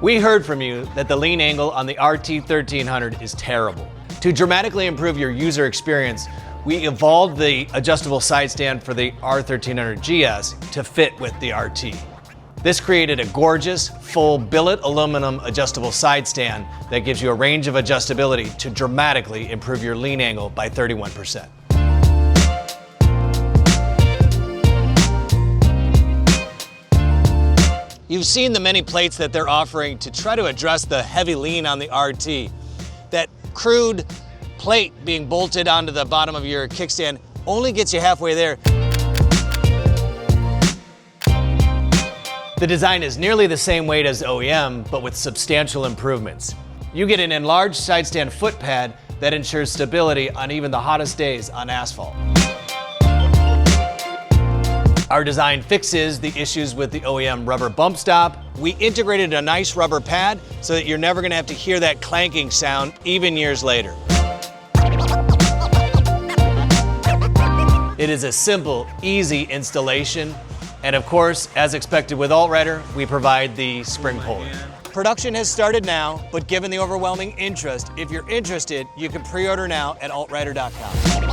We heard from you that the lean angle on the RT1300 is terrible. To dramatically improve your user experience, we evolved the adjustable side stand for the R1300 GS to fit with the RT. This created a gorgeous, full billet aluminum adjustable side stand that gives you a range of adjustability to dramatically improve your lean angle by 31%. You've seen the many plates that they're offering to try to address the heavy lean on the RT. That crude plate being bolted onto the bottom of your kickstand only gets you halfway there. The design is nearly the same weight as OEM, but with substantial improvements. You get an enlarged side stand foot pad that ensures stability on even the hottest days on asphalt. Our design fixes the issues with the OEM rubber bump stop. We integrated a nice rubber pad so that you're never going to have to hear that clanking sound even years later. It is a simple, easy installation. And of course, as expected with AltRider, we provide the spring puller. Production has started now, but given the overwhelming interest, if you're interested, you can pre-order now at altrider.com.